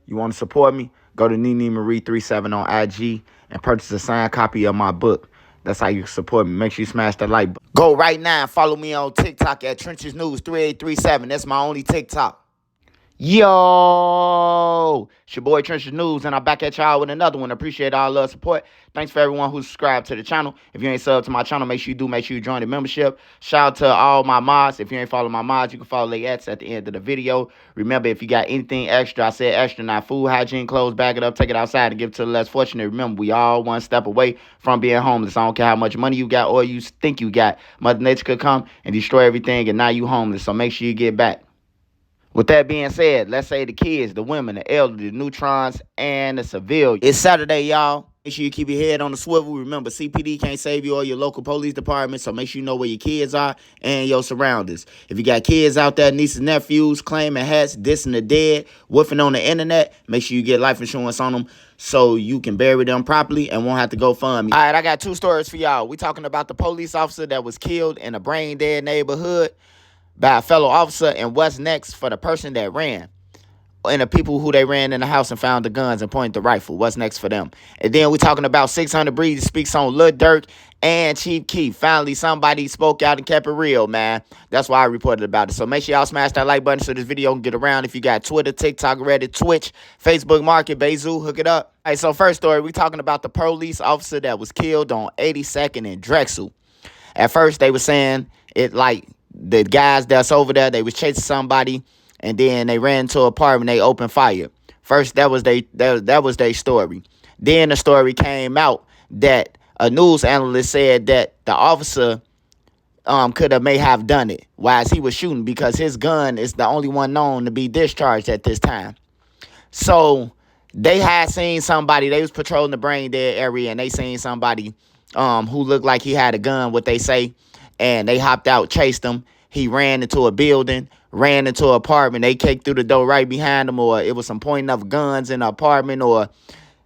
You want to support me? Go to Nene Marie 37 on IG and purchase a signed copy of my book. That's how you support me. Make sure you smash that like button. Go right now and follow me on TikTok at Trenches News 3837. That's my only TikTok. Yo, it's your boy Trenches News, and I'm back at y'all with another one. Appreciate all love support. Thanks for everyone who's subscribed to the channel. If you ain't subbed to my channel, make sure you do. Make sure you join the membership. Shout out to all my mods. If you ain't follow my mods, you can follow their ads at the end of the video. Remember, if you got anything extra, I said extra, not food, hygiene, clothes, bag it up, take it outside, and give it to the less fortunate. Remember, we all one step away from being homeless. I don't care how much money you got or you think you got. Mother Nature could come and destroy everything, and now you homeless. So make sure you get back. With that being said, let's say the kids, the women, the elderly, the neutrons, and the civilians. It's Saturday, y'all. Make sure you keep your head on the swivel. Remember, CPD can't save you or your local police department, so make sure you know where your kids are and your surroundings. If you got kids out there, nieces, nephews, claiming hats, dissing the dead, woofing on the internet, make sure you get life insurance on them so you can bury them properly and won't have to go fund me. All right, I got two stories for y'all. We talking about the police officer that was killed in a brain-dead neighborhood by a fellow officer, and what's next for the person that ran and the people who they ran in the house and found the guns and pointed the rifle. What's next for them? And then we talking about 600 Breezy speaks on Lil Durk and Chief Keef. Finally, somebody spoke out and kept it real, man. That's why I reported about it. So make sure y'all smash that like button so this video can get around. If you got Twitter, TikTok, Reddit, Twitch, Facebook Market, Beizoo, hook it up. All right, so first story, we talking about the police officer that was killed on 82nd and Drexel. At first, they were saying it like the guys that's over there, they was chasing somebody, and then they ran into an apartment, they opened fire. First, that was their story. Then the story came out that a news analyst said that the officer may have done it while he was shooting because his gun is the only one known to be discharged at this time. So they had seen somebody, they was patrolling the brain dead area, and they seen somebody who looked like he had a gun, what they say, and they hopped out, chased him. He ran into a building, ran into an apartment. They kicked through the door right behind him, or it was some pointing of guns in the apartment,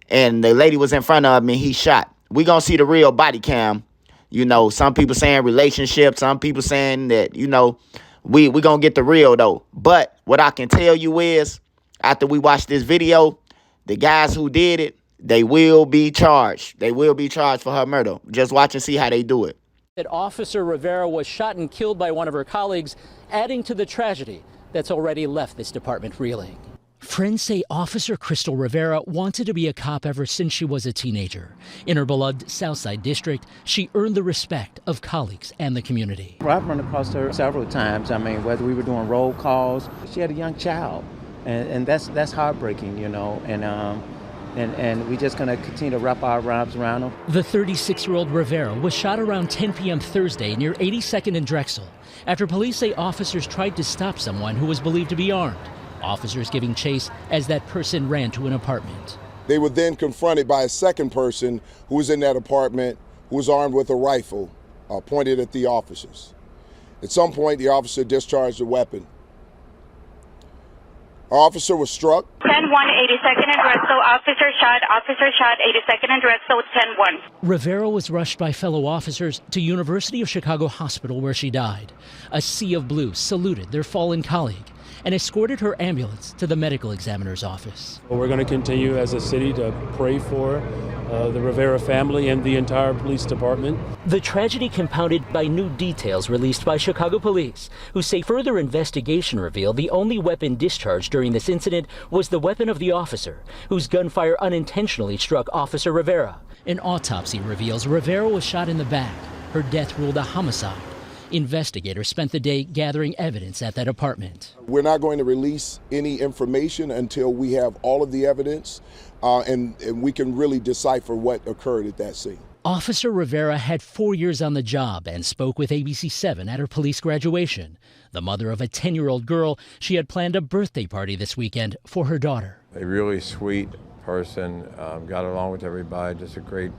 and the lady was in front of him and he shot. We gonna see the real body cam. You know, some people saying relationship, some people saying that, you know, we gonna get the real though. But what I can tell you is, after we watch this video, the guys who did it, they will be charged. They will be charged for her murder. Just watch and see how they do it. That Officer Rivera was shot and killed by one of her colleagues, adding to the tragedy that's already left this department reeling. Friends say Officer Crystal Rivera wanted to be a cop ever since she was a teenager. In her beloved Southside district, she earned the respect of colleagues and the community. I've run across her several times. I mean, whether we were doing roll calls, she had a young child, and that's heartbreaking, you know, and we're just going to continue to wrap our arms around them. The 36-year-old Rivera was shot around 10 p.m. Thursday near 82nd and Drexel after police say officers tried to stop someone who was believed to be armed. Officers giving chase as that person ran to an apartment. They were then confronted by a second person who was in that apartment who was armed with a rifle pointed at the officers. At some point, the officer discharged a weapon. Our officer was struck. 10-1, 82nd and Drexel. Officer shot, 82nd and Drexel, 10-1. Rivera was rushed by fellow officers to University of Chicago Hospital where she died. A sea of blue saluted their fallen colleague and escorted her ambulance to the medical examiner's office. We're going to continue as a city to pray for the Rivera family and the entire police department. The tragedy compounded by new details released by Chicago police, who say further investigation revealed the only weapon discharged during this incident was the weapon of the officer, whose gunfire unintentionally struck Officer Rivera. An autopsy reveals Rivera was shot in the back. Her death ruled a homicide. Investigators spent the day gathering evidence at that apartment. We're not going to release any information until we have all of the evidence and we can really decipher what occurred at that scene. Officer Rivera had 4 years on the job and spoke with ABC7 at her police graduation. The mother of a 10-year-old girl, she had planned a birthday party this weekend for her daughter. A really sweet person, got along with everybody, just a great,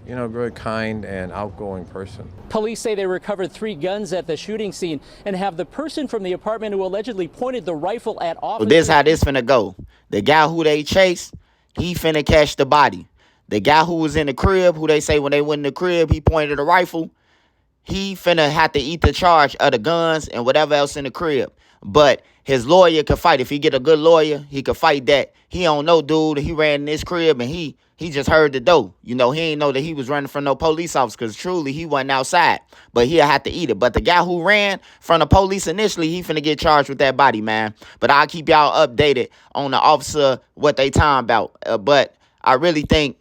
you know, very kind and outgoing person. Police say they recovered 3 guns at the shooting scene and have the person from the apartment who allegedly pointed the rifle at officers. Well, this how this finna go. The guy who they chased, he finna catch the body. The guy who was in the crib, who they say when they went in the crib, he pointed a rifle, he finna have to eat the charge of the guns and whatever else in the crib. But his lawyer could fight. If he get a good lawyer, he could fight that. He don't know, dude. He ran in his crib and he just heard the dough. You know, he ain't know that he was running from no police officer because truly he wasn't outside. But he'll have to eat it. But the guy who ran from the police initially, he finna get charged with that body, man. But I'll keep y'all updated on the officer, what they talking about. But I really think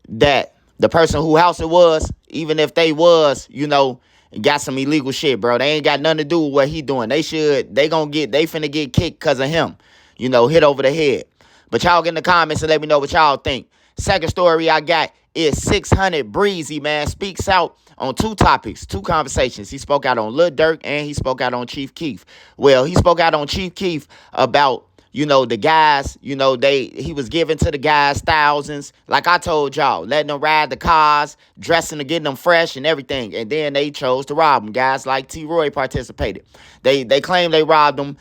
that the person who house it was, even if they was, you know, got some illegal shit, bro. They ain't got nothing to do with what he doing. They finna get kicked because of him. You know, hit over the head. But y'all get in the comments and let me know what y'all think. Second story I got is 600 Breezy, man, speaks out on two topics, two conversations. He spoke out on Lil Durk and he spoke out on Chief Keef. Well, he spoke out on Chief Keef about, you know, the guys, you know, he was giving to the guys thousands. Like I told y'all, letting them ride the cars, dressing to get them fresh and everything. And then they chose to rob them. Guys like T-Roy participated. They claim they robbed them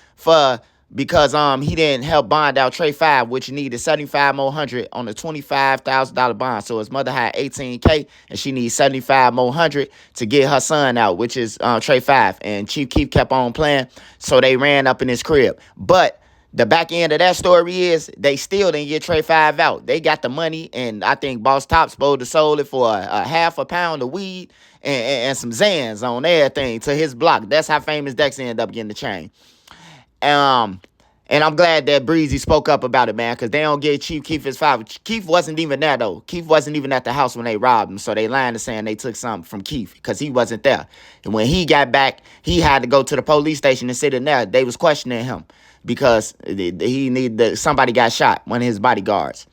because he didn't help bond out Trey 5, which needed $75 more hundred on a $25,000 bond. So his mother had $18K and she needs $75 more hundred to get her son out, which is Trey 5. And Chief Keef kept on playing, so they ran up in his crib. But the back end of that story is they still didn't get Trey 5 out. They got the money, and I think Boss Top supposed to sold it for a half a pound of weed and some Zans on everything to his block. That's how Famous Dex ended up getting the chain. And I'm glad that Breezy spoke up about it, man, because they don't give Chief Keef his 5. Keef wasn't even there, though. Keef wasn't even at the house when they robbed him, so they lying to saying they took something from Keef because he wasn't there. And when he got back, he had to go to the police station and sit in there. They was questioning him because somebody got shot, one of his bodyguards.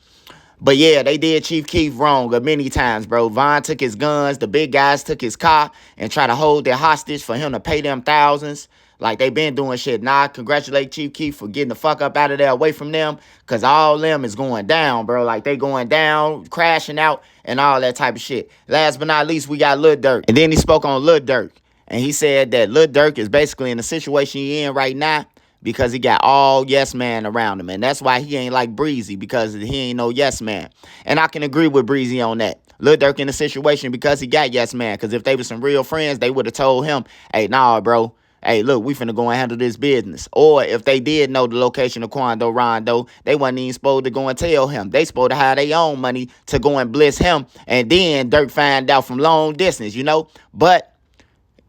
But yeah, they did Chief Keef wrong many times, bro. Von took his guns, the big guys took his car and tried to hold their hostage for him to pay them thousands. Like they been doing shit. Nah, I congratulate Chief Keef for getting the fuck up out of there away from them. Cause all them is going down, bro. Like they going down, crashing out, and all that type of shit. Last but not least, we got Lil Durk. And then he spoke on Lil Durk. And he said that Lil Durk is basically in the situation he in right now because he got all yes man around him. And that's why he ain't like Breezy, because he ain't no yes man. And I can agree with Breezy on that. Lil Durk in the situation because he got yes man. Because if they were some real friends, they would have told him, hey, nah, bro. Hey, look, we finna go and handle this business. Or if they did know the location of Quando Rondo, they wasn't even supposed to go and tell him. They supposed to have their own money to go and bliss him. And then Durk find out from long distance, you know. But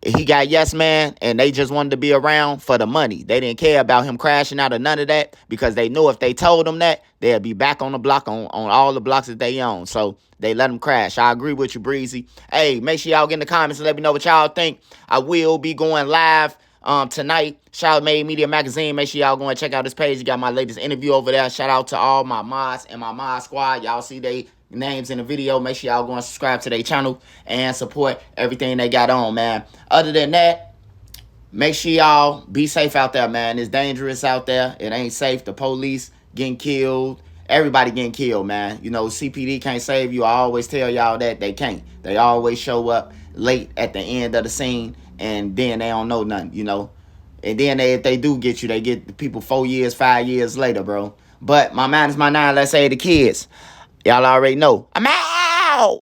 he got yes man, and they just wanted to be around for the money. They didn't care about him crashing out or none of that because they knew if they told him that, they'd be back on the block on all the blocks that they own. So they let him crash. I agree with you, Breezy. Hey, make sure y'all get in the comments and let me know what y'all think. I will be going live tonight. Shout Made Media Magazine. Make sure y'all go and check out this page. You got my latest interview over there. Shout out to all my mods and my mod squad. Y'all see they names in the video. Make sure y'all go and subscribe to their channel and support everything they got on, man. Other than that, make sure y'all be safe out there, man. It's dangerous out there. It ain't safe. The police getting killed. Everybody getting killed, man. You know, CPD can't save you. I always tell y'all that they can't. They always show up late at the end of the scene, and then they don't know nothing, you know. And then if they do get you, they get the people 4 years, 5 years later, bro. But my mind is my nine. Let's say the kids. Y'all already know. I'm out.